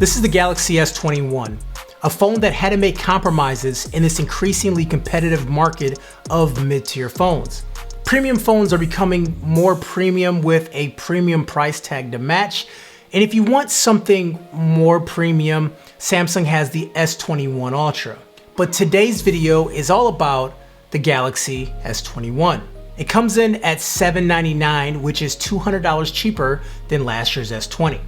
This is the Galaxy S21, a phone that had to make compromises in this increasingly competitive market of mid-tier phones. Premium phones are becoming more premium with a premium price tag to match. And if you want something more premium, Samsung has the S21 Ultra. But today's video is all about the Galaxy S21. It comes in at $799, which is $200 cheaper than last year's S20.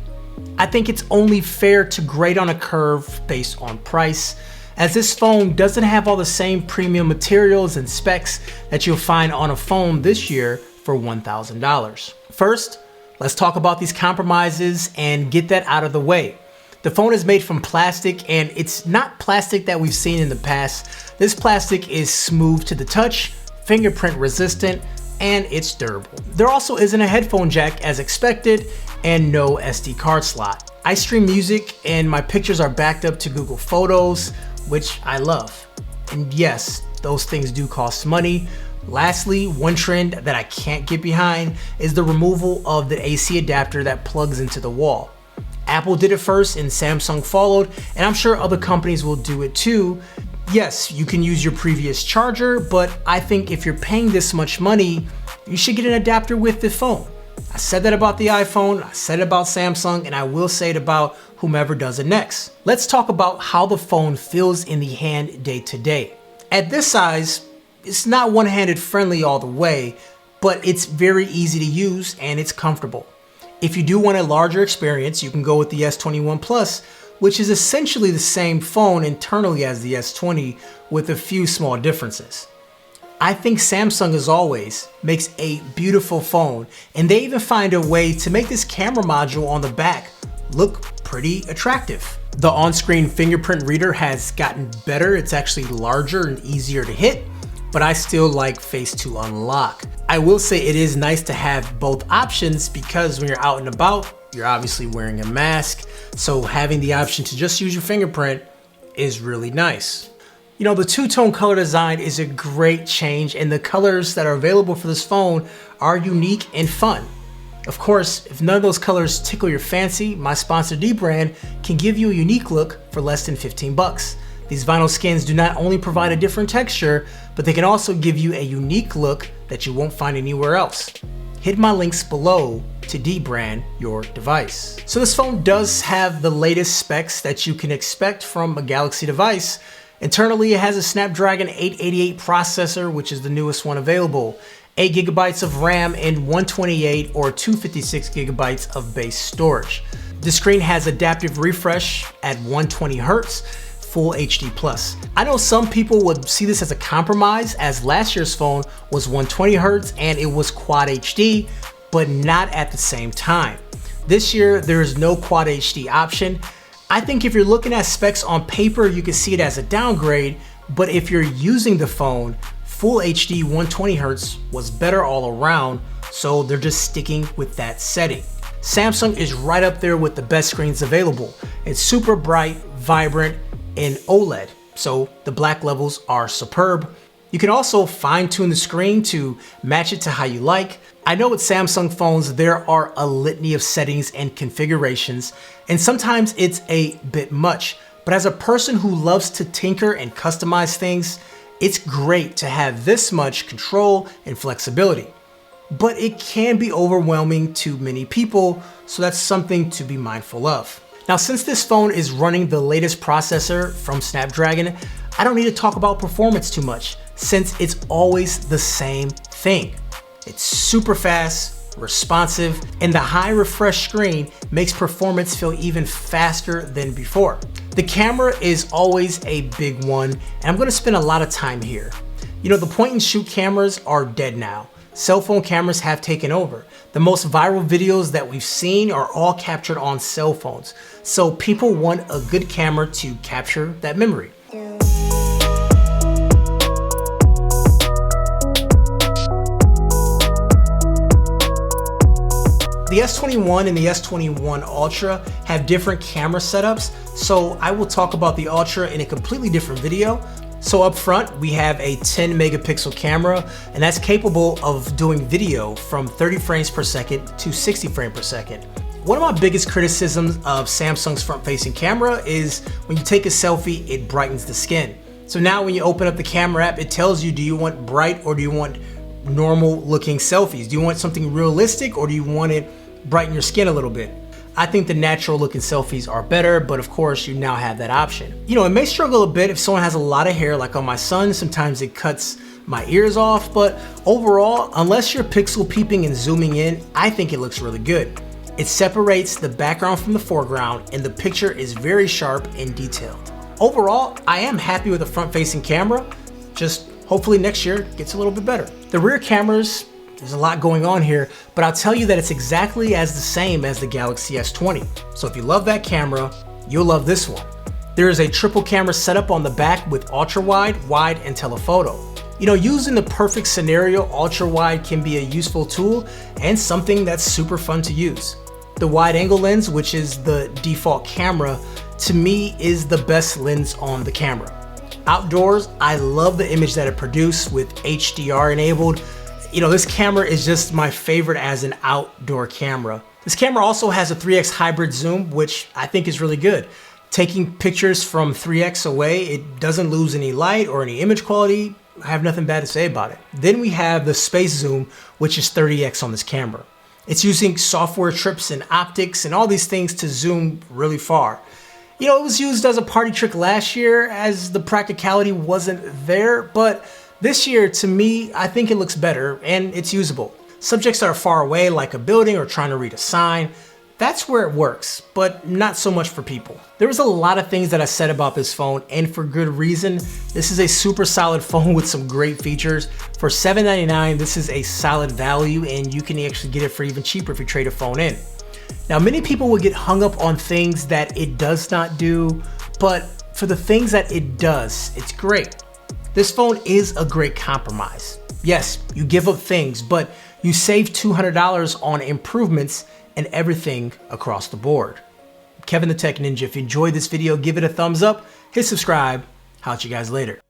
I think it's only fair to grade on a curve based on price, as this phone doesn't have all the same premium materials and specs that you'll find on a phone this year for $1,000. First, let's talk about these compromises and get that out of the way. The phone is made from plastic, and it's not plastic that we've seen in the past. This plastic is smooth to the touch, fingerprint resistant, and it's durable. There also isn't a headphone jack as expected, and no SD card slot. I stream music and my pictures are backed up to Google Photos, which I love. And yes, those things do cost money. Lastly, one trend that I can't get behind is the removal of the AC adapter that plugs into the wall. Apple did it first and Samsung followed, and I'm sure other companies will do it too. Yes, you can use your previous charger, but I think if you're paying this much money, you should get an adapter with the phone. I said that about the iPhone, I said it about Samsung, and I will say it about whomever does it next. Let's talk about how the phone feels in the hand day to day. At this size, it's not one-handed friendly all the way, but it's very easy to use and it's comfortable. If you do want a larger experience, you can go with the S21 Plus, which is essentially the same phone internally as the S20 with a few small differences. I think Samsung, as always, makes a beautiful phone, and they even find a way to make this camera module on the back look pretty attractive. The on-screen fingerprint reader has gotten better. It's actually larger and easier to hit, but I still like Face to Unlock. I will say it is nice to have both options because when you're out and about, you're obviously wearing a mask, so having the option to just use your fingerprint is really nice. You know, the two-tone color design is a great change, and the colors that are available for this phone are unique and fun. Of course, if none of those colors tickle your fancy, my sponsor Dbrand can give you a unique look for less than 15 bucks. These vinyl skins do not only provide a different texture, but they can also give you a unique look that you won't find anywhere else. Hit my links below to Dbrand your device. So this phone does have the latest specs that you can expect from a Galaxy device. Internally, it has a Snapdragon 888 processor, which is the newest one available, 8 gigabytes of RAM, and 128 or 256 gigabytes of base storage. The screen has adaptive refresh at 120 Hz, Full HD Plus. I know some people would see this as a compromise, as last year's phone was 120 Hz and it was Quad HD, but not at the same time. This year, there is no Quad HD option. I think if you're looking at specs on paper, you can see it as a downgrade, but if you're using the phone, Full HD 120 Hz was better all around, so they're just sticking with that setting. Samsung is right up there with the best screens available. It's super bright, vibrant, and OLED, so the black levels are superb. You can also fine-tune the screen to match it to how you like. I know with Samsung phones, there are a litany of settings and configurations, and sometimes it's a bit much, but as a person who loves to tinker and customize things, it's great to have this much control and flexibility. But it can be overwhelming to many people, so that's something to be mindful of. Now, since this phone is running the latest processor from Snapdragon, I don't need to talk about performance too much, since it's always the same thing. It's super fast, responsive, and the high refresh screen makes performance feel even faster than before. The camera is always a big one, and I'm gonna spend a lot of time here. You know, the point and shoot cameras are dead now. Cell phone cameras have taken over. The most viral videos that we've seen are all captured on cell phones. So people want a good camera to capture that memory. The S21 and the S21 Ultra have different camera setups, so I will talk about the Ultra in a completely different video. So up front, we have a 10 megapixel camera, and that's capable of doing video from 30 frames per second to 60 frames per second. One of my biggest criticisms of Samsung's front-facing camera is when you take a selfie, it brightens the skin. So now when you open up the camera app, it tells you, do you want bright or do you want normal looking selfies? Do you want something realistic or do you want it brighten your skin a little bit? I think the natural looking selfies are better, but of course you now have that option. You know, it may struggle a bit if someone has a lot of hair, like on my son, sometimes it cuts my ears off, but overall, unless you're pixel peeping and zooming in, I think it looks really good. It separates the background from the foreground and the picture is very sharp and detailed. Overall, I am happy with the front-facing camera, just hopefully next year it gets a little bit better. The rear cameras, there's a lot going on here, but I'll tell you that it's exactly as the same as the Galaxy S20. So if you love that camera, you'll love this one. There is a triple camera setup on the back with ultra wide, wide, and telephoto. You know, used in the perfect scenario, ultra wide can be a useful tool and something that's super fun to use. The wide angle lens, which is the default camera, to me is the best lens on the camera. Outdoors, I love the image that it produced with HDR enabled. You know, this camera is just my favorite as an outdoor camera. This camera also has a 3x hybrid zoom, which I think is really good. Taking pictures from 3x away, it doesn't lose any light or any image quality. I have nothing bad to say about it. Then we have the space zoom, which is 30x on this camera. It's using software trips and optics and all these things to zoom really far. You know, it was used as a party trick last year as the practicality wasn't there, but this year, to me, I think it looks better and it's usable. Subjects that are far away, like a building or trying to read a sign, that's where it works, but not so much for people. There was a lot of things that I said about this phone, and for good reason. This is a super solid phone with some great features. For $799, this is a solid value, and you can actually get it for even cheaper if you trade a phone in. Now, many people will get hung up on things that it does not do, but for the things that it does, it's great. This phone is a great compromise. Yes, you give up things, but you save $200 on improvements and everything across the board. Kevin the Tech Ninja. If you enjoyed this video, give it a thumbs up, hit subscribe. Holler at you guys later.